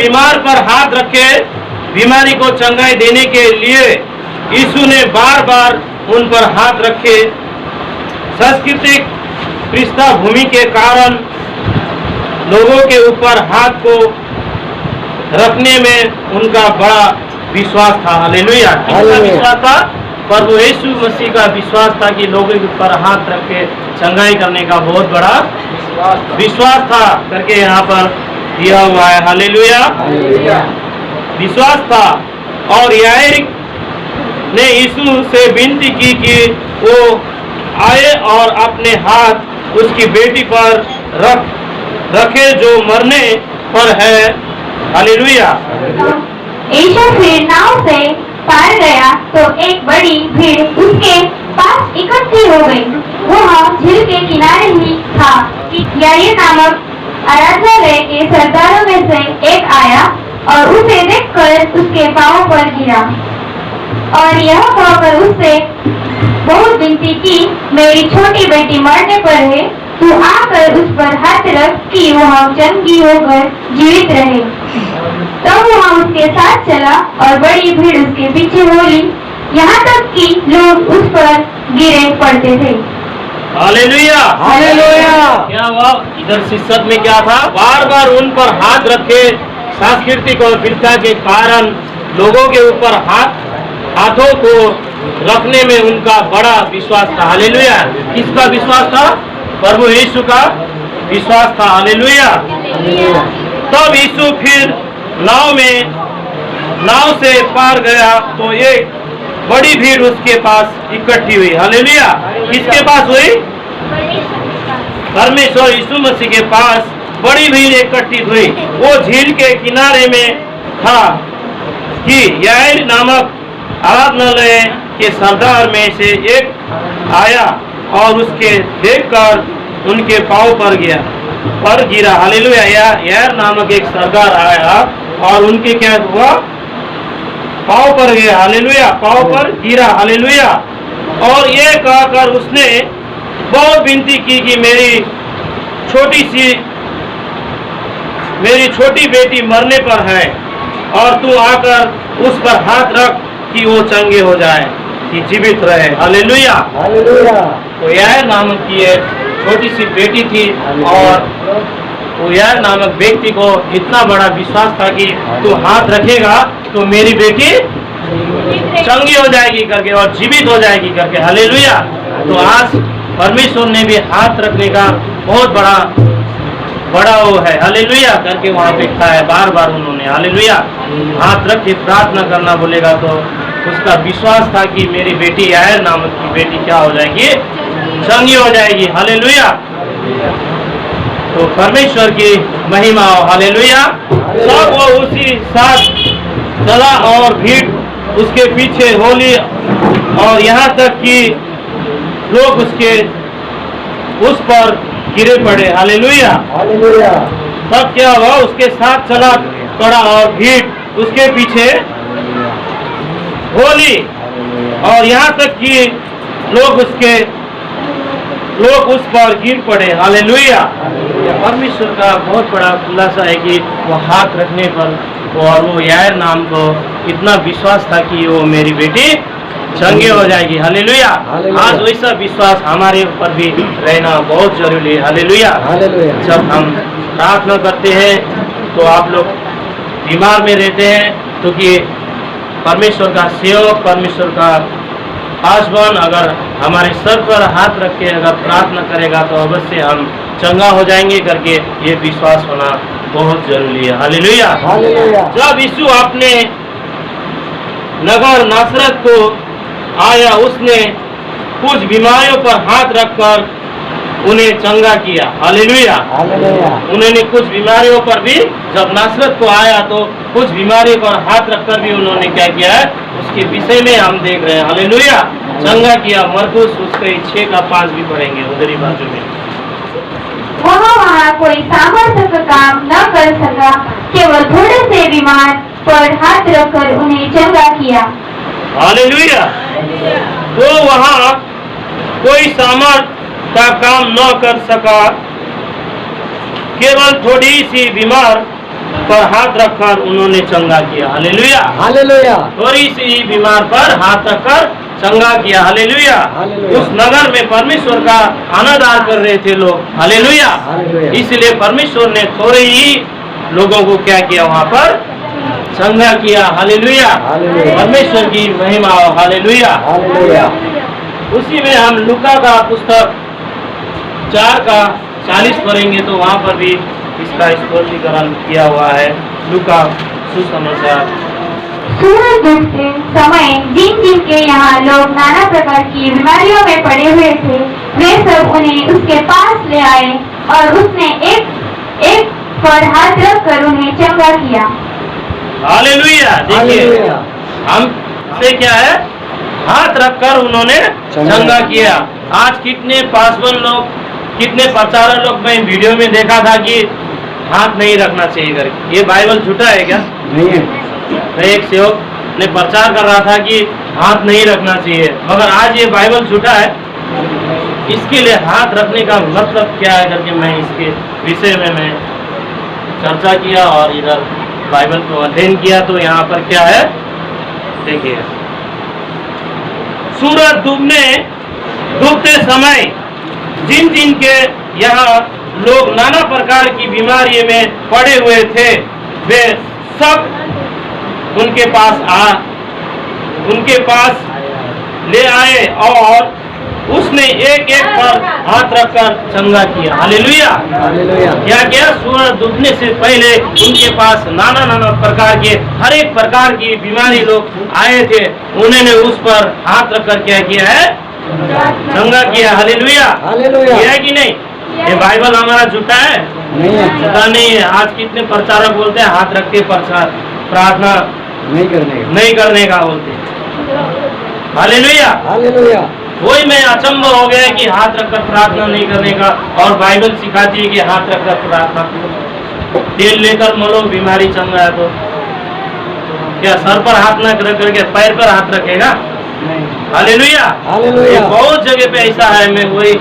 बीमार पर हाथ रखे बीमारी को चंगाई देने के लिए यीशु ने बार बार उन पर हाथ रखे। सांस्कृतिक पृष्ठभूमि के कारण लोगों के ऊपर हाथ को रखने में उनका बड़ा विश्वास था। हालेलुया। किसका विश्वास था? प्रभु यीशु मसीह का विश्वास था कि लोगों के ऊपर हाथ रख के चंगाई करने का बहुत बड़ा विश्वास था करके यहाँ पर दिया हुआ है। हालेलुया। विश्वास था। और याईर ने यीशु से विनती की कि वो आए और अपने हाथ उसकी बेटी पर रखे जो मरने पर है। हालेलुया। यीशु फिर नाव से पार गया तो एक बड़ी भीड़ उसके पास इकट्ठी हो गई। वह झील के किनारे ही था कि याईर नामक आराधनालय के सरदारों में से एक आया और उसे देखकर उसके पांवों पर गिरा और यह कहकर उससे बहुत विनती की, मेरी छोटी बेटी मरने पर है, तू आकर उस पर हाथ रख कि वह चंगी होकर जीवित रहे। तब वह उसके साथ चला और बड़ी भीड़ उसके पीछे बोली, यहाँ तक कि लोग उस पर गिरे पड़ते थे। हालेलुया। हालेलुया। क्या हुआ? इधर शिक्षक में क्या था? बार बार उन पर हाथ रखे सांस्कृतिक और फिरका के कारण लोगों के ऊपर हाथों को रखने में उनका बड़ा विश्वास था। हालेलुया। किसका विश्वास था? प्रभु यीशु का विश्वास था। हालेलुया। तब यीशु फिर नाव से पार गया तो एक बड़ी भीड़ उसके पास इकट्ठी हुई। हालेलुया। किसके पास हुई? परमेश्वर यीशु मसीह के पास बड़ी भीड़ इकट्ठी हुई। वो झील के किनारे में था कि याईर नामक आराधनालय के सरदार में से एक आया और उसके देखकर उनके पांव पर गिरा। हालेलुया। याईर नामक एक सरदार आया और उनके क्या हुआ? पांव पर गया। हालेलुया। पांव पर गिरा। हालेलुया। और ये कहकर उसने बहुत विनती की कि मेरी छोटी बेटी मरने पर है और तू आकर उस पर हाथ रख कि वो चंगे हो जाए, कि जीवित रहे। हालेलुया। तो याईर नामक की एक छोटी सी बेटी थी और वो याईर नामक व्यक्ति को इतना बड़ा विश्वास था कि तू हाथ रखेगा तो मेरी बेटी चंगी हो जाएगी करके और जीवित हो जाएगी करके। हालेलुया। तो आज परमेश्वर ने भी हाथ रखने का बहुत बड़ा वो है। हालेलुया करके वहाँ पे लिखा है बार बार उन्होंने। हालेलुया। हाथ रख के प्रार्थना करना बोलेगा तो उसका विश्वास था कि मेरी बेटी याईर नामक की बेटी क्या हो जाएगी? चंगी हो जाएगी। हालेलुया। तो परमेश्वर की महिमा हो। हालेलुया। सब वो उसी साथ चला और भीड़ उसके पीछे होली और यहाँ तक कि लोग उस पर गिरे पड़े। हालेलुया। तब क्या हुआ? उसके साथ चला पड़ा और भीड़ उसके पीछे होली और यहाँ तक कि लोग उस पर गिर पड़े। हालेलुया। परमेश्वर का बहुत बड़ा खुलासा है कि वो हाथ रखने पर और वो याईर नाम को इतना विश्वास था कि वो मेरी बेटी चंगी हो जाएगी। हालेलुया। आज वैसा विश्वास हमारे ऊपर भी रहना बहुत जरूरी है। हालेलुया। जब हम प्रार्थना करते हैं तो आप लोग बीमार में रहते हैं क्योंकि परमेश्वर का सेवक, परमेश्वर का पासवान अगर हमारे सर पर हाथ रख के अगर प्रार्थना करेगा तो अवश्य हम चंगा हो जाएंगे करके ये विश्वास होना बहुत जरूरी है। हालेलुया। जब यीशु अपने नगर नासरत को आया उसने कुछ बीमारियों पर हाथ रखकर उन्हें चंगा किया। हालेलुया। उन्होंने कुछ बीमारियों पर भी जब नासरत को आया तो कुछ बीमारियों पर हाथ रखकर भी उन्होंने क्या किया है उसके विषय में हम देख रहे हैं। हालेलुया। चंगा किया। मरकुस उसके 6:5 भी पढ़ेंगे उधरी बाजू में। वहाँ कोई सामर्थ्य का काम न कर सका, केवल थोड़े से बीमार पर हाथ रखकर उन्हें चंगा किया। हालेलुया। तो वहाँ कोई सामर्थ का काम न कर सका, केवल थोड़ी सी बीमार पर हाथ रखकर उन्होंने चंगा किया। हालेलुया। हालेलुया। थोड़ी सी बीमार पर हाथ रखकर चंगा किया। हालेलुया। हालेलुया। उस नगर में परमेश्वर का अनादर कर रहे थे लोग। हालेलुया। हालेलुया। इसलिए परमेश्वर ने थोड़े ही लोगों को क्या किया, वहाँ पर चंगा किया। हालेलुया। हालेलुया। परमेश्वर की महिमा हो। हालेलुया। हालेलुया। उसी में हम लूका का पुस्तक 4:40 पढ़ेंगे तो वहाँ पर भी इसका स्पष्टीकरण किया हुआ है। लूका सुसमाचार। सूरज डूबते समय जिन जिन के यहाँ लोग नाना प्रकार की बीमारियों में पड़े हुए थे, वे सब उन्हें उसके पास ले आए और उसने एक एक पर हाथ रखकर उन्हें चंगा किया। हालेलुया। देखिए हालेलुया। हम से क्या है, हाथ रखकर उन्होंने चंगा किया। आज कितने पासवान लोग, कितने प्रचारक लोग, मैं वीडियो में देखा था कि हाथ नहीं रखना चाहिए करके। ये बाइबल झूठा है क्या? नहीं है। एक सेवक ने प्रचार कर रहा था कि हाथ नहीं रखना चाहिए, मगर आज ये बाइबल झूठा है। इसके लिए हाथ रखने का मतलब क्या है करके मैं इसके विषय में मैं चर्चा किया और इधर बाइबल को अध्ययन किया। तो यहाँ पर क्या है, देखिए, सूरज डूबते समय जिन जिन के यहाँ लोग नाना प्रकार की बीमारी में पड़े हुए थे, वे सब उनके पास ले आए और उसने एक एक पर हाथ रखकर चंगा किया। हालेलुया। हालेलुया। क्या किया, सूरज डूबने से पहले उनके पास नाना प्रकार के, हर एक प्रकार की बीमारी लोग आए थे, उन्होंने उस पर हाथ रखकर क्या किया है, चंगा किया। हालेलुया। हालेलुया। किया है कि नहीं? ये बाइबल हमारा झूठा है? नहीं है। झूठा नहीं है। आज कितने प्रचारक बोलते हैं हाथ रख के प्रार्थना नहीं करने का बोलते हैं। हालेलुया। हालेलुया। वही मैं अचंभ हो गया कि हाथ रखकर प्रार्थना नहीं करने का, और बाइबल सिखाती है कि हाथ रखकर प्रार्थना करो। तेल लेकर मलो, बीमारी चंगा है तो क्या सर पर हाथ न रख करके पैर पर हाथ रखेगा? हालेलुया। हालेलुया। बहुत जगह पे ऐसा है। मैं वही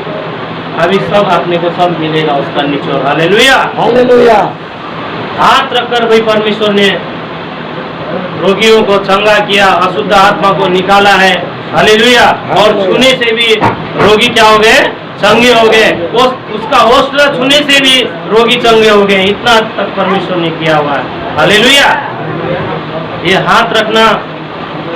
अभी सब अपने को सब मिलेगा उसका निचोड़। हालेलुया। हालेलुया। हाथ रखकर भाई परमेश्वर ने रोगियों को चंगा किया, अशुद्ध आत्मा को निकाला है। हालेलुया। और छूने से भी रोगी क्या हो गए, चंगे हो गए। उसका हौसला छूने से भी रोगी चंगे हो गए। इतना तक परमेश्वर ने किया हुआ है। हालेलुया। ये हाथ रखना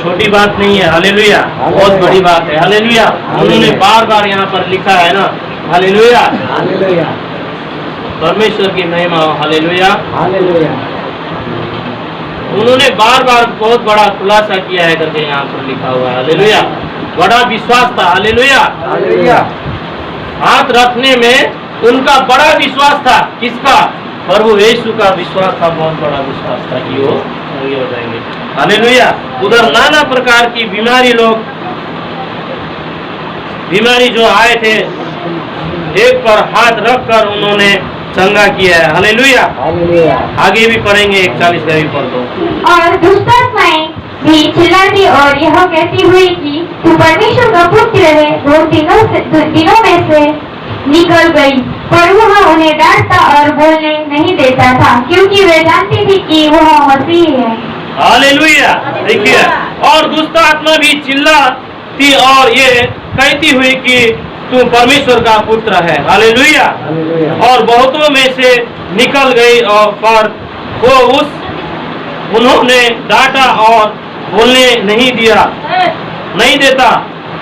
छोटी बात नहीं है। हालेलुया। बहुत बड़ी बात है। हालेलुया। उन्होंने बार बार यहाँ पर लिखा है ना। हालेलुया। हालेलुया। परमेश्वर की महिमा हो। हालेलुया। हालेलुया। उन्होंने बार बार बहुत बड़ा खुलासा किया है करके यहाँ पर लिखा हुआ है। हालेलुया। बड़ा विश्वास था। हालेलुया। हालेलुया। हाथ रखने में उनका बड़ा विश्वास था। किसका? प्रभु यीशु का विश्वास था। बहुत बड़ा विश्वास था कि वो सही हो जाएंगे। हालेलुया। उधर नाना प्रकार की बीमारी जो आए थे, एक पर हाथ रखकर उन्होंने चंगा किया है। हालेलुया। हालेलुया। आगे भी पढ़ेंगे। 41 का भी पढ़ दो। और दुष्टात्माएं भी चिल्लाती और यह कहती हुई कि तू परमेश्वर का पुत्र है, वो दिनों में से निकल गई। पर वह उन्हें डांटता और बोलने नहीं देता था, क्योंकि वे जानती थी कि वह मसीह है। हालेलुया। देखिए, और दुष्ट आत्मा भी चिल्लाती और ये कहती हुई कि तू परमेश्वर का पुत्र है। हालेलुया। हालेलुया। और बहुतों में से निकल गई, और पर वो उन्होंने डांटा और बोलने नहीं देता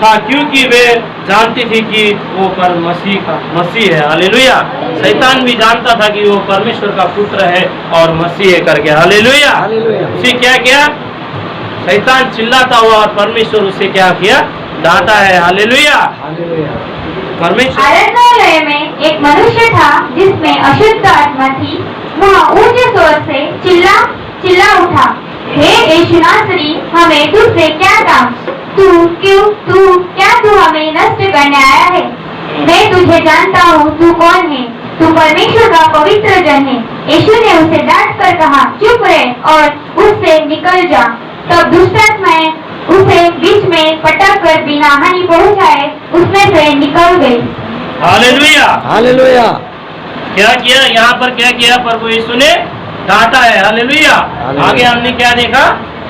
था, क्योंकि वे जानती थी कि वो पर मसीह है। हालेलुया। शैतान भी जानता था कि वो परमेश्वर का पुत्र है और मसीह है करके। हालेलुया। हालेलुया। उसे क्या किया? शैतान चिल्लाता हुआ और परमेश्वर उसे क्या किया? डांटा है। हालेलुया। हालेलुया। परमेश्वर। आराधनालय में एक मनुष्य था जिसमें अशुद्ध आत्मा थी। वह ऊंचे स्वर से चिल्ला उठा, हे यीशु नासरी, हमें तुझसे क्या काम? क्या तू हमें नष्ट करने आया है? मैं तुझे जानता हूँ, तू कौन है? तू परमेश्वर का पवित्र जन है। यीशु ने उसे डांट कर कहा, चुप रह और उससे निकल जा। तब दुष्टात्माएं उसे बीच में पटक कर बिना हानि पहुँचाए उसमें से निकल गई। हालेलुया। हालेलुया। क्या किया यहाँ पर? क्या किया प्रभु यीशु ने? डांटा है। हालेलुया। आगे हमने क्या देखा?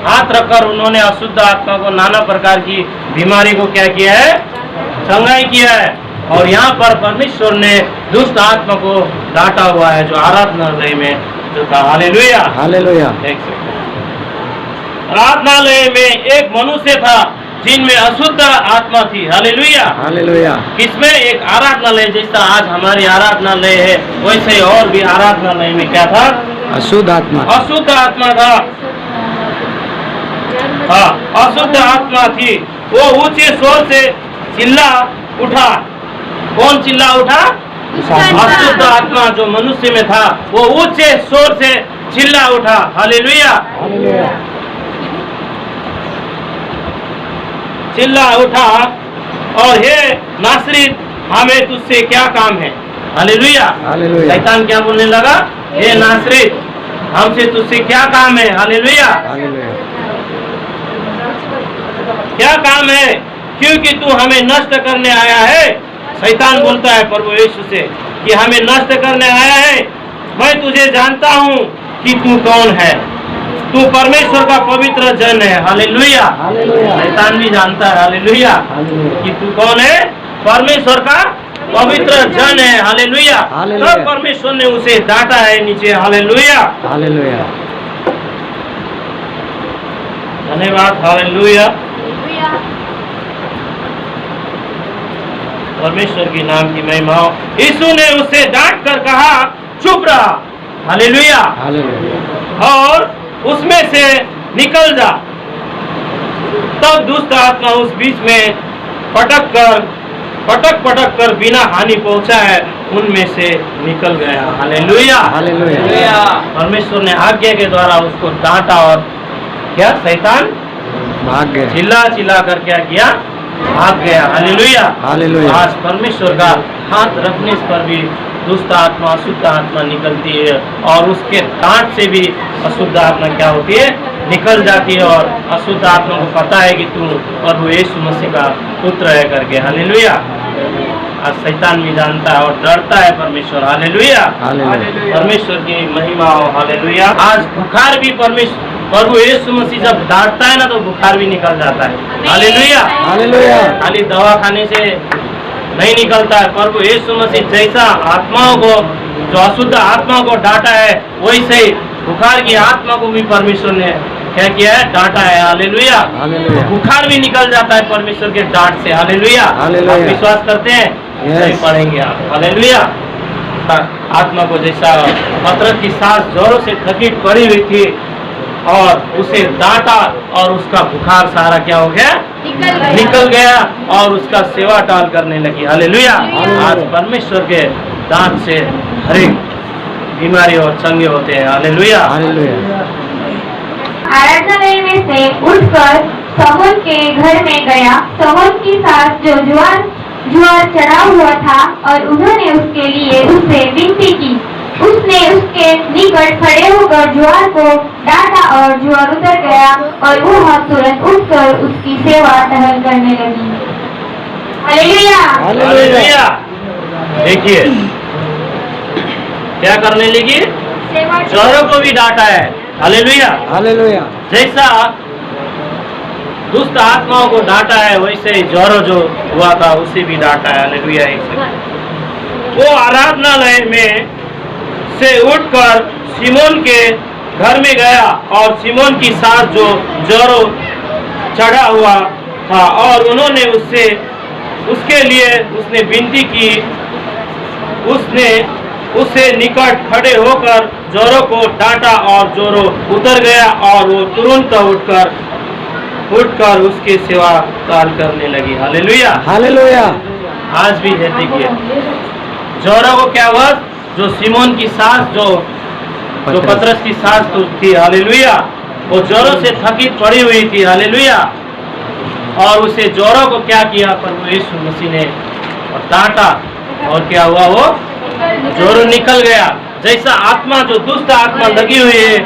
हाथ रखकर उन्होंने अशुद्ध आत्मा को, नाना प्रकार की बीमारी को क्या किया है? चंगाई किया है। और यहाँ पर परमेश्वर ने दुष्ट आत्मा को डांटा हुआ है जो आराधनालय में जो था। हालेलुया। हालेलुया। एक सेकंड। आराधनालय में एक मनुष्य था जिनमें अशुद्ध आत्मा थी। हालेलुया। हालेलुया। किसमें? एक आराधनालय, जैसा आज हमारी आराधनालय है वैसे ही और भी आराधनालय में क्या था? अशुद्ध आत्मा। अशुद्ध आत्मा था। हाँ, अशुद्ध आत्मा थी। वो ऊंचे स्वर से चिल्ला उठा। कौन चिल्ला उठा? अशुद्ध आत्मा जो मनुष्य में था वो ऊंचे स्वर से चिल्ला उठा। हालेलुया। हालेलुया। चिल्ला उठा और हे नासरीत, हमें तुझसे क्या काम है? हालेलुया। हालेलुया। शैतान क्या बोलने लगा? हे नासरीत, हमसे तुझसे क्या काम है? हालेलुया। हालेलुया। क्या काम है? क्योंकि तू हमें नष्ट करने आया है। शैतान बोलता है प्रभु यीशु से कि हमें नष्ट करने आया है। मैं तुझे जानता हूँ कि तू कौन है। तू परमेश्वर का पवित्र जन है। हालेलुया। हालेलुया। शैतान भी जानता है हालेलुया हालेलुया। कि तू कौन है? परमेश्वर का पवित्र जन है। हालेलुया। हालेलुया। तब परमेश्वर ने उसे डांटा है नीचे। हालेलुया। हालेलुया। धन्यवाद। हालेलुया। परमेश्वर की नाम की महिमा हो। यीशु ने उसे डांट कर कहा, चुप रहा। हालेलुया। हालेलुया। और उसमें से निकल जा। तब दुष्ट आत्मा उस बीच में पटक पटक कर बिना हानि पहुंचाए उनमें से निकल गया। हालेलुया। हालेलुया। परमेश्वर ने आज्ञा के द्वारा उसको डांटा और क्या? शैतान भाग गए। चिल्ला चिल्ला कर क्या किया? भाग गया। हालेलुया। हालेलुया। आज परमेश्वर का हाथ रखने पर भी दुष्ट आत्मा, अशुद्ध आत्मा निकलती है और उसके डांट से भी अशुद्ध आत्मा क्या होती है? निकल जाती है। और अशुद्ध आत्मा को पता है कि तू प्रभु यीशु मसीह का पुत्र है करके। हालेलुया। आज शैतान भी जानता है और डरता है परमेश्वर। हालेलुया। हालेलुया। परमेश्वर की महिमा हो। हालेलुया। आज बुखार भी प्रभु यीशु मसीह जब डांटता है ना तो बुखार भी निकल जाता है। हालेलुया। हालेलुया। खाली दवा खाने से नहीं निकलता है। प्रभु यीशु मसीह जैसा आत्माओं को, जो अशुद्ध आत्मा को डांटा है, वैसे ही बुखार की आत्मा को भी परमेश्वर ने क्या किया है? डांटा है। हालेलुया। हालेलुया। बुखार भी निकल जाता है परमेश्वर के डांट से। हालेलुया। हालेलुया। आप विश्वास करते हैं? Yes. नहीं पढ़ेंगे आप। हालेलुया। आत्मा को जैसा पतरस की सांस जोरों से थकी पड़ी हुई थी और उसे डांटा और उसका बुखार सारा क्या हो गया? निकल गया और उसका सेवा टाल करने लगी। हालेलुया। आज परमेश्वर के दांत से हर एक बीमारी और चंगे होते हैं। हालेलुया। हालेलुया। आराधनालय में से उठकर समून के घर में गया। समून की सास जो जुआर चढ़ा हुआ था और उन्होंने उसके लिए उससे विनती की। उसने उसके निकट खड़े होकर जुआर को डांटा और जुआर उतर गया और वह तुरंत उठकर उसकी सेवा टहल करने लगी। हालेलुया। हालेलुया। देखिए क्या करने लगी? चोरों को भी डांटा है। हालेलुया। हालेलुया। जैसा दुष्ट आत्माओं को डांटा है वैसे ही जोरों जो हुआ था उसे भी डांटा है। हालेलुया। वो आराधनालय में से उठकर सिमोन के घर में गया और सिमोन की सास जो जोरों चढ़ा हुआ था और उन्होंने उसके लिए उसने विनती की। उसने उससे निकट खड़े होकर जोरों को डांटा और जोरों उतर गया और वो तुरंत उठकर उसकी सेवा काल करने लगी। हालेलुया। हालेलुया। आज भी है। देखिए जोरों को क्या हुआ? जो सिमोन की सास जो पतरस की सास तो थी। हालेलुया। वो जोरों से थकी पड़ी हुई थी। हालेलुया। और उसे जोरों को क्या किया? प्रभु यीशु मसीह ने डांटा और क्या हुआ? वो जोरों निकल गया। जैसा आत्मा जो दुष्ट आत्मा लगी हुई है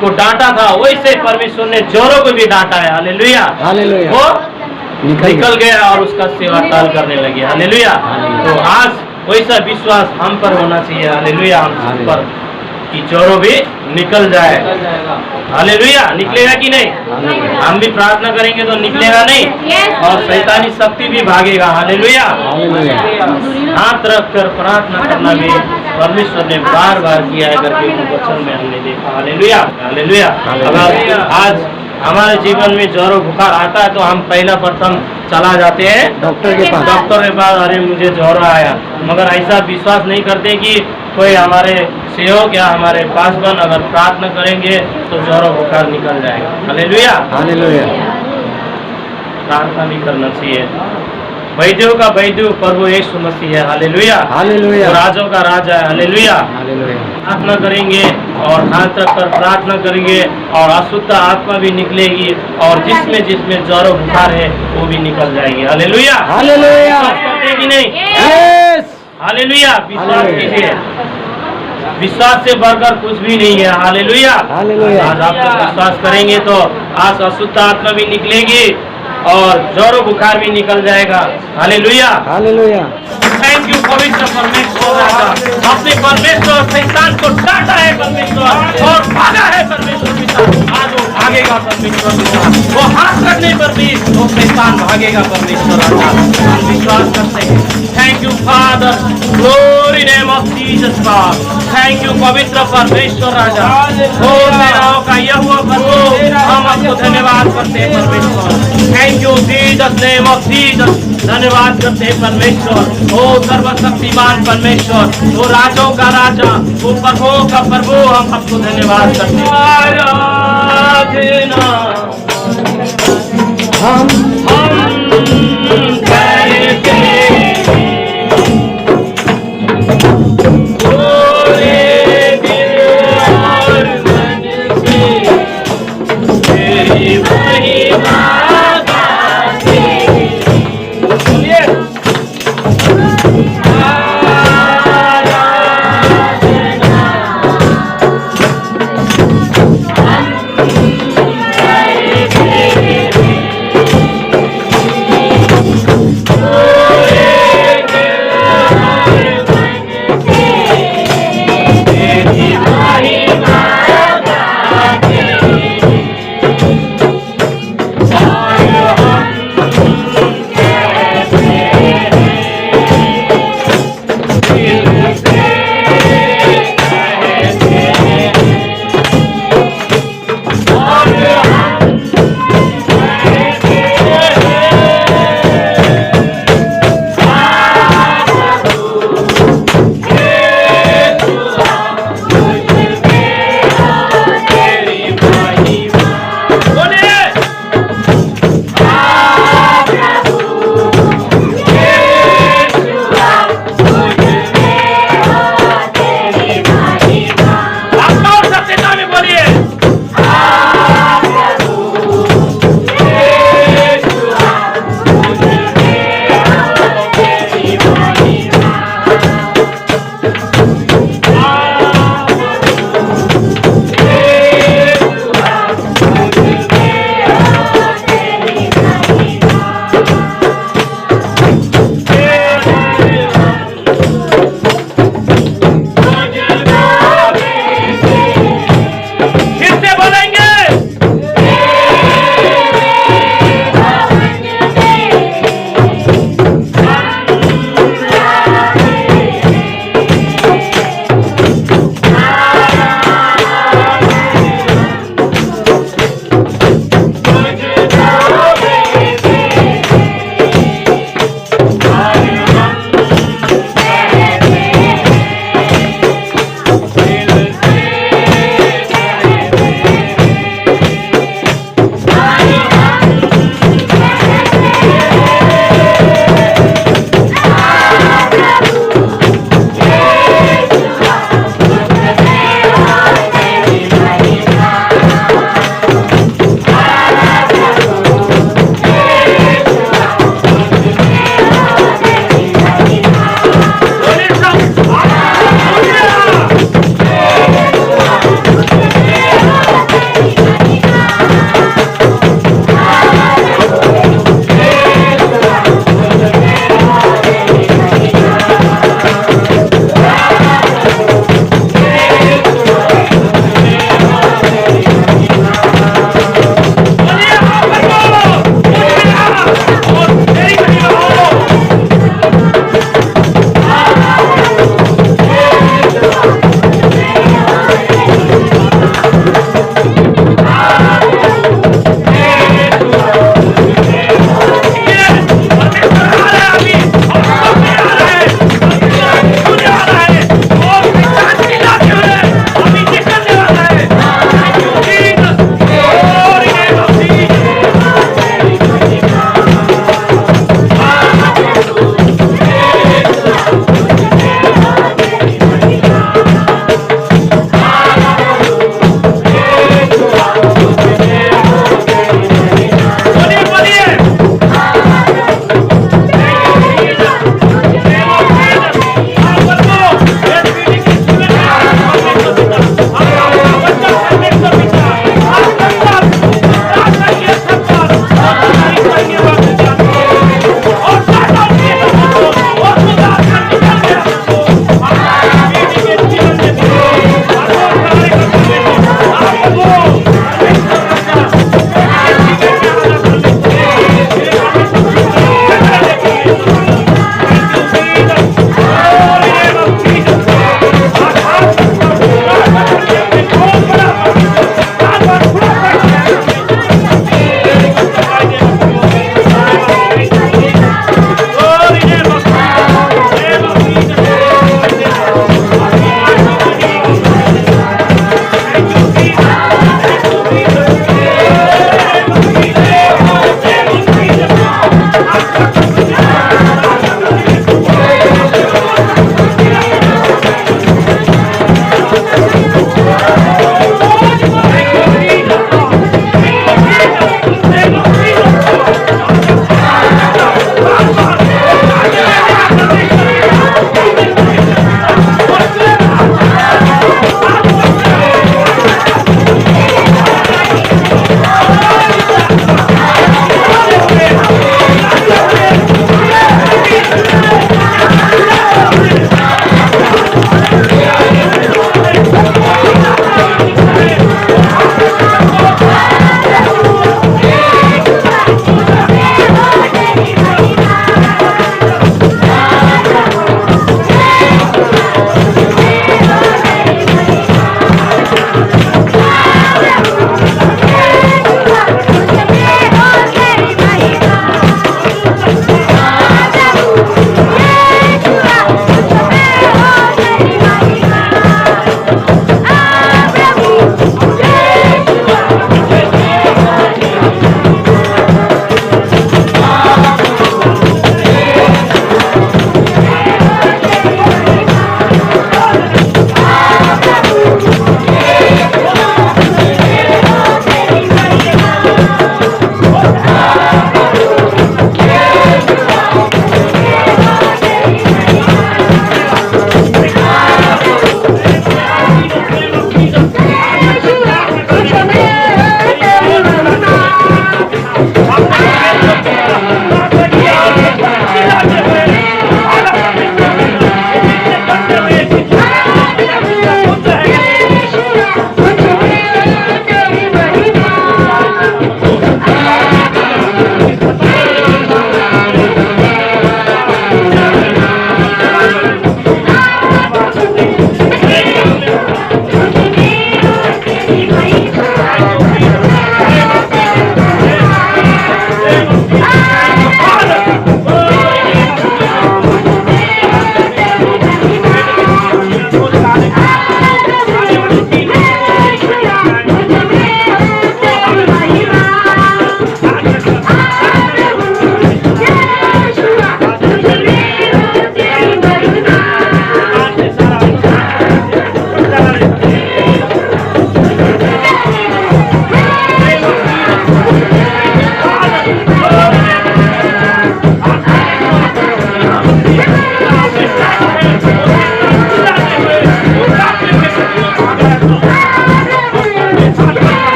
को डांटा था वैसे परमेश्वर ने जोरों को भी डांटा है। हालेलुया। हालेलुया। वो निकल गया और उसका सेवा काल करने लगी। हालेलुया। तो आज वैसा विश्वास हम पर होना चाहिए। हालेलुया। हम सब पर कि जोरों भी निकल जाए। हालेलुया, निकलेगा कि नहीं? हालेलुया। हम भी प्रार्थना करेंगे तो निकलेगा नहीं, और शैतानी शक्ति भी भागेगा। हालेलुया। हालेलुया। हाथ रखकर प्रार्थना करना भी परमेश्वर ने बार बार किया है करके वचन में हमने देखा। Hallelujah, hallelujah. अगर आज हमारे जीवन में ज्वर और बुखार आता है तो हम पहला प्रथम चला जाते हैं डॉक्टर के पास। डॉक्टर के पास, अरे मुझे ज्वर आया। मगर ऐसा विश्वास नहीं करते कि कोई हमारे सेवक या हमारे पास बन अगर प्रार्थना करेंगे तो ज्वर और बुखार निकल जाएगा। हालेलुया। हालेलुया। प्रार्थना भी करना चाहिए। वैद्यों का वैद्य प्रभु यीशु मसीह है। हालेलुया। हालेलुया। वो राजों का राजा है। हालेलुया। हालेलुया। प्रार्थना करेंगे और हाथ रखकर प्रार्थना करेंगे और अशुद्ध आत्मा भी निकलेगी, और जिसमें जिसमें ज्वर और बुखार है वो भी निकल जाएगी। हालेलुया। हालेलुया। विश्वास करते हैं कि नहीं? यस। हालेलुया। विश्वास हालेलुया। कीजिए, विश्वास से बढ़कर कुछ भी नहीं है। हालेलुया। हालेलुया। आज आप लोग विश्वास करेंगे तो आज अशुद्ध आत्मा भी निकलेगी और ज्वर और बुखार भी निकल जाएगा। हालेलुया। हालेलुया। थैंक यू पवित्र परमेश्वर राजा, अपने परमेश्वर शैतान को डांटा है परमेश्वर और भागा है परमेश्वर पिता। आज वो भागेगा परमेश्वर पिता, वो हाथ रखने पर भी वो शैतान भागेगा परमेश्वर राजा। हम विश्वास करते हैं। Thank you father, glory name of Jesus God. Thank you पवित्र परमेश्वर राजा, ओ सेनाओं का यहोवा प्रभु, हम आपको धन्यवाद करते हैं परमेश्वर। Thank you Jesus name of Jesus. धन्यवाद करते हैं परमेश्वर, ओ सर्वशक्तिमान परमेश्वर, वो राजों का राजा, वो प्रभुओं का प्रभु, हम आपको धन्यवाद करते हैं। आराधना हम करते पूरे दिल और मन से तेरी महिमा गाते। सुनिए,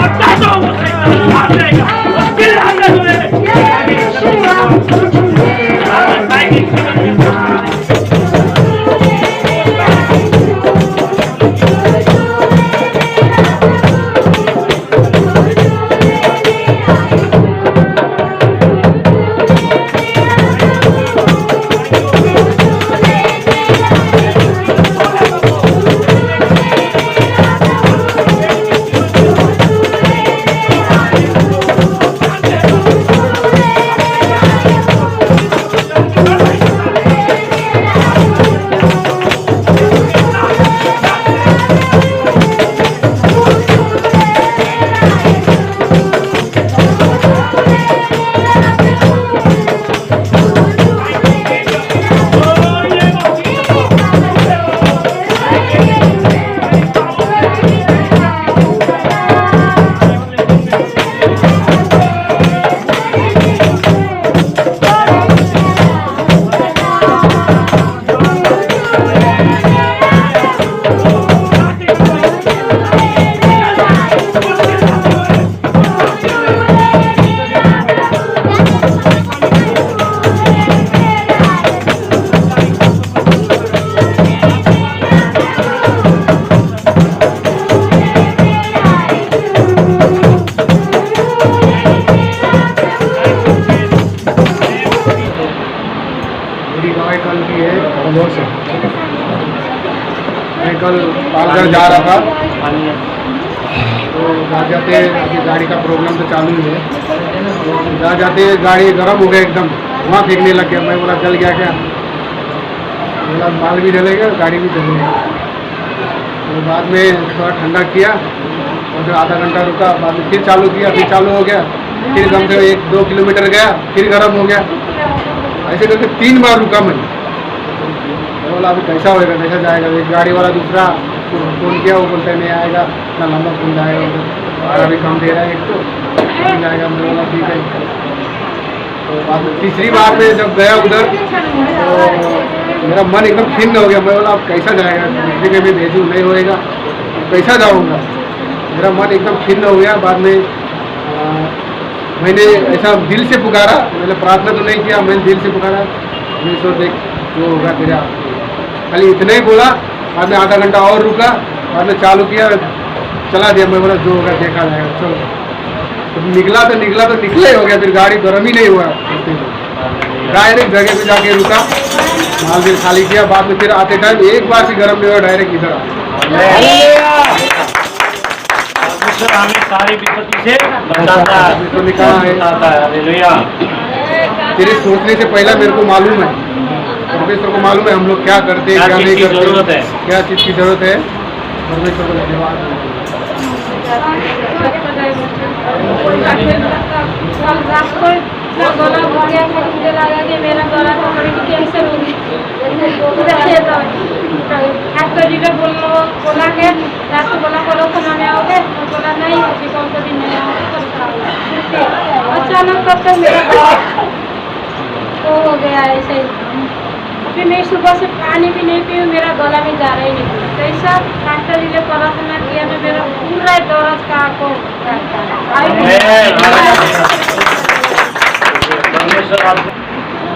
हटा दो उसे, भाग जाएगा और फिर आगे हुए मैं कल पालघर जा रहा था, तो जाते अभी गाड़ी का प्रॉब्लम तो चालू ही है। तो जाते गाड़ी गर्म हो गया एकदम, वहाँ फेंकने लग गया। मैं बोला जल गया क्या? बोला माल भी जलेगा, गाड़ी भी जलेगी। तो बाद में थोड़ा ठंडा किया और फिर आधा घंटा रुका, बाद में फिर चालू किया, फिर चालू हो गया। फिर कम से 1-2 किलोमीटर गया, फिर गर्म हो गया। ऐसे करके 3 बार रुका मैं। बोला अभी कैसा होएगा, कैसा जाएगा? एक गाड़ी वाला दूसरा फ़ोन किया, वो बोलता है नहीं आएगा, इतना लंबा फ़ोन जाएगा, और अभी कम दे रहा है, एक तो नहीं जाएगा। मैं बोला ठीक है। तो बाद में तीसरी बार में जब गया उधर, तो मेरा मन एकदम खिन्न हो गया। मैं बोला अब कैसा जाएगा, दूसरे के भी भेजूँ, नहीं होएगा, कैसा जाऊँगा? मेरा मन एकदम खिन्न हो गया। बाद में मैंने ऐसा दिल से पुकारा, मैंने प्रार्थना तो नहीं किया, मैंने दिल से पुकारा, परमेश्वर देख जो होगा तेरा। खाली इतना ही बोला। बाद में आधा घंटा और रुका, बाद में चालू किया, चला दिया। मैं बोला जो होगा देखा जाएगा, चलो। तो निकला ही हो गया। फिर गाड़ी गर्म ही नहीं हुआ, डायरेक्ट जगह पे जाके रुका, माल भी खाली किया। बाद में फिर आते टाइम एक बार से गर्म नहीं हुआ, डायरेक्ट इधर हमें सारी विपत्ति से बचाता है, तो निकाला है। हालेलुया। तेरे सोचने से पहला मेरे को मालूम है, परमेश्वर को मालूम है हम लोग क्या करते हैं, क्या नहीं करते, जरूरत है, क्या चीज़ की जरूरत है। परमेश्वर को धन्यवाद। गला हो गया था, मुझे लगा कि मेरा गला पकड़ के कैंसर हो गया। डॉक्टर जी ने बोला कि रात को बोला करो खाना में आओगे, तो बोला नहीं अभी कौन सा दिन नहीं आओगे। अचानक कब तक मेरा गला तो हो गया ऐसे ही। अभी मैं सुबह से पानी भी नहीं पी, मेरा गला भी जा रहा ही नहीं। कैसा डॉक्टर जी ने प्रार्थना किया तो मेरा पूरा दर्द का को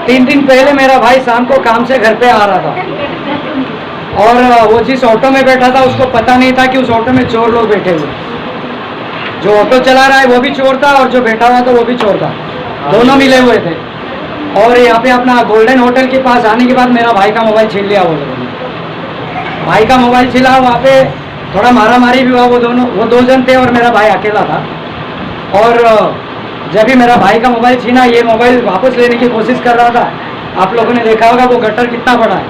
3 दिन पहले मेरा भाई शाम को काम से घर पे आ रहा था, और वो जिस ऑटो में बैठा था उसको पता नहीं था कि उस ऑटो में चोर लोग बैठे हुए। जो ऑटो चला रहा है वो भी चोर था, और जो बैठा हुआ था वो भी चोर था, दोनों मिले हुए थे। और यहाँ पे अपना गोल्डन होटल के पास आने के बाद मेरा भाई का मोबाइल छीन लिया वो लोगों ने। भाई का मोबाइल छीना, वहाँ पे थोड़ा मारा मारी भी हुआ। वो दो जन थे और मेरा भाई अकेला था। और जब भी मेरा भाई का मोबाइल छीना, ये मोबाइल वापस लेने की कोशिश कर रहा था। आप लोगों ने देखा होगा वो गटर कितना बड़ा है।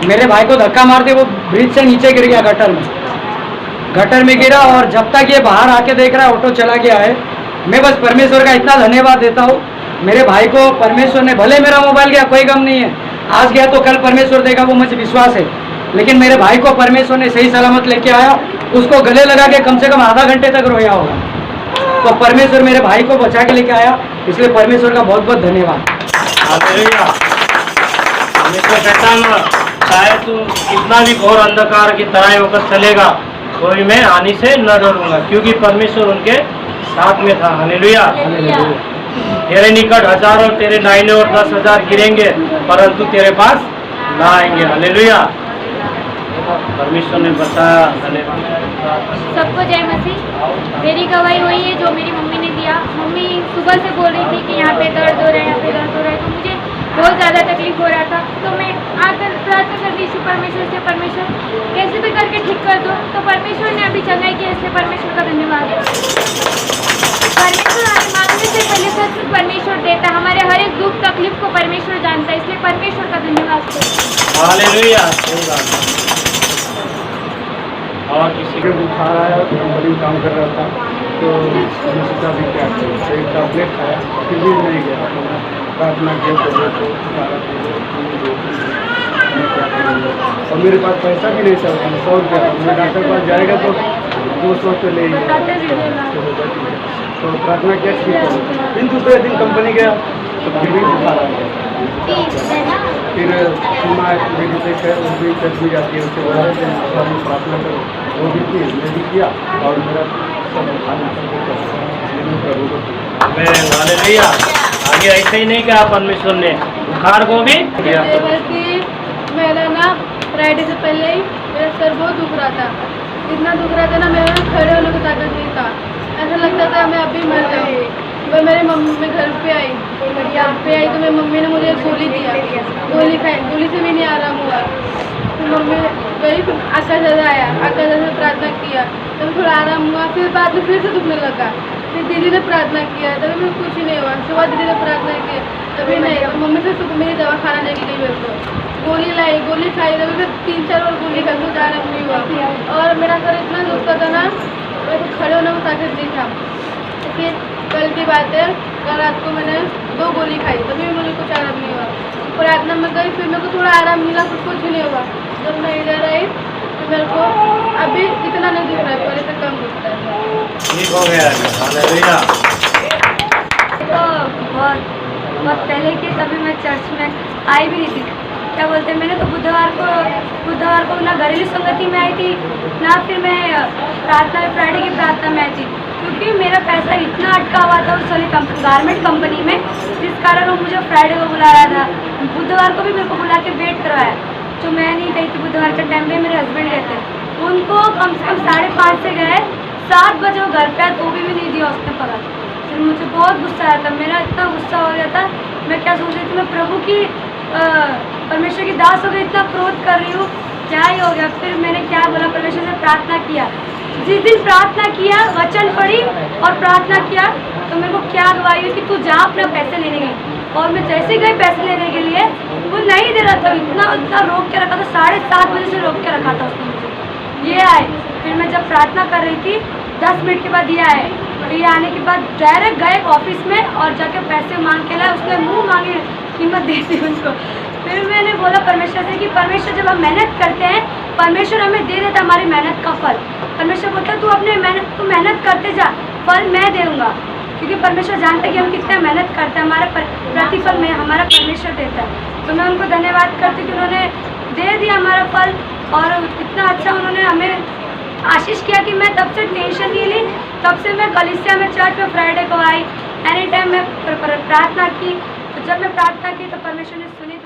मेरे भाई को धक्का मारते वो ब्रिज से नीचे गिर गया, गटर में गिरा। और जब तक ये बाहर आके देख रहा है ऑटो चला गया है। मैं बस परमेश्वर का इतना धन्यवाद देता हूँ, मेरे भाई को परमेश्वर ने, भले मेरा मोबाइल गया कोई गम नहीं है, आज गया तो कल परमेश्वर देगा, वो मुझे विश्वास है। लेकिन मेरे भाई को परमेश्वर ने सही सलामत लेके आया। उसको गले लगा के कम से कम आधा घंटे तक रोया होगा। तो परमेश्वर मेरे भाई को बचा के लेके आया, इसलिए परमेश्वर का बहुत बहुत धन्यवाद। चाहे तू कितना भी घोर अंधकार की तरह होकर चलेगा, कोई मैं हानि से न डरूंगा, क्योंकि परमेश्वर उनके साथ में था। हालेलुया। तेरे निकट 1000 और तेरे दाहिने और 10,000 गिरेंगे, परंतु तेरे पास ना आएंगे। हालेलुया। परमेश्वर ने बताया। सबको जय मसीह। मेरी गवाही वही है जो मेरी मम्मी ने दिया। मम्मी सुबह से बोल रही थी कि यहाँ पे दर्द हो रहा है, यहाँ पे दर्द हो रहा है, तो मुझे बहुत ज़्यादा तकलीफ हो रहा था। तो मैं आकर प्रार्थना कर रही थी परमेश्वर से, परमेश्वर कैसे भी करके ठीक कर दो। तो परमेश्वर ने अभी चंगाई की, इसलिए परमेश्वर का धन्यवाद है। परमेश्वर हमें मांगने से पहले सब कुछ परमेश्वर देता। हमारे हर एक दुख तकलीफ को परमेश्वर जानता है, इसलिए परमेश्वर का धन्यवाद है। हालेलुया। सही बात है। और किसी के बुखार आया, कंपनी में काम कर रहा था, तो मैंने सोचा भी क्या करूँ, तो एक टैबलेट खाया, फिर भी नहीं गया। प्रार्थना किया तो सारा क्या करूँगा, और मेरे पास पैसा भी नहीं था, 100 रुपया। मैं डॉक्टर के पास जाएगा तो 200 तो ले ही, तो प्रार्थना किया ठीक है। फिर दूसरे दिन कंपनी गया तो फिर भी बुखार आ गया। फिर सीमा मेडिटेट है, वो भी चर्च में जाती है, उससे बोला प्रार्थना करो, वो भी की, मैं भी किया, और मेरा सब हालेलुया। आगे ऐसे ही नहीं कहा परमेश्वर ने, बुखार को भी किया। मेरा ना फ्राइडे से पहले ही मेरा सर बहुत दुख रहा था। इतना दुख रहा था ना, मेरा खड़े होने की ताकत नहीं था। ऐसा लगता था मैं अभी मर जाऊँ। मैं मेरी मम्मी मैं घर पे आई तो मेरी मम्मी ने मुझे गोली दिया, गोली खाई, गोली से भी नहीं आराम हुआ। तो मम्मी गई, फिर आकाश दादा आया, आकाश दादा से प्रार्थना किया, तभी थोड़ा आराम हुआ। फिर बाद में फिर से दुखने लगा, फिर दीदी ने प्रार्थना किया, तभी मेरे कुछ ही नहीं हुआ। सुबह दीदी ने प्रार्थना की, तभी नहीं। मम्मी फिर सुबह मेरी दवा खाना लेके गई, मेरे को गोली लाई, गोली खाई, तभी फिर 3-4 और गोली खाई, कुछ आराम नहीं हुआ। और मेरा सर इतना दुखता था ना, मेरे को खड़े होने में ताकत नहीं था। तो फिर कल की बात है, कल रात को मैंने 2 गोली खाई, तभी मुझे कुछ आराम नहीं हुआ। प्रार्थना में गई, फिर मेरे को थोड़ा आराम मिला, कुछ नहीं हुआ। जब मैं इधर आई तो मेरे को अभी इतना नहीं दिख रहा है, पहले से कम दिखता है। ठीक हो गया। हालेलुया। तो बहुत पहले की, तभी मैं चर्च में आई भी नहीं थी। क्या बोलते हैं, मैंने तो बुधवार को ना घरेलू संगति में आई थी, ना फिर मैं प्रार्थना फ्राइडे की प्रार्थना में आई थी, क्योंकि मेरा पैसा इतना अटका हुआ था उस वाली गारमेंट कंपनी में, जिस कारण वो मुझे फ्राइडे को बुला रहा था। बुधवार को भी मेरे को बुला के वेट करवाया, जो मैं नहीं गई थी। बुधवार के टाइम पे मेरे हस्बैंड गए थे, उनको कम से कम 5:30 से गए, 7 बजे वो घर पे आए, तो भी नहीं दिया उसने पकड़। फिर मुझे बहुत गुस्सा आया था, मेरा इतना गुस्सा हो गया था। मैं क्या सोच रही थी, मैं प्रभु की परमेश्वर की दास हो गई, इतना क्रोध कर रही हूँ, क्या ही हो गया। फिर मैंने क्या बोला, परमेश्वर से प्रार्थना किया। जिस दिन प्रार्थना किया, वचन पढ़ी और प्रार्थना किया, तो मेरे को क्या गवाही हुई कि तू जा अपना पैसे लेने गई। और मैं जैसे गई पैसे लेने के लिए, वो नहीं दे रहा था, इतना रोक के रखा था, 7:30 बजे से रोक के रखा था उसने मुझे। ये आए, फिर मैं जब प्रार्थना कर रही थी, 10 मिनट के बाद ये आए। तो ये आने के बाद डायरेक्ट गए ऑफिस में और जाके पैसे मांग के लाए। उसने मुँह मांगे कीमत दी थी उनको। फिर मैंने बोला परमेश्वर से कि परमेश्वर, जब हम मेहनत करते हैं, परमेश्वर हमें दे देता हमारी मेहनत का फल। परमेश्वर बोलता तू मेहनत करते जा, फल मैं दूंगा, क्योंकि परमेश्वर जानता है कि हम कितना मेहनत करते हैं, हमारा प्रतिफल में हमारा परमेश्वर देता है। तो मैं उनको धन्यवाद करती कि उन्होंने दे दिया हमारा फल, और इतना अच्छा उन्होंने हमें आशीष किया कि मैं तब से टेंशन नहीं ली। तब से मैं कलीसिया में चर्च में फ्राइडे को आई, एनी टाइम मैं प्रार्थना की। तो जब मैं प्रार्थना की तो परमेश्वर ने सुनी।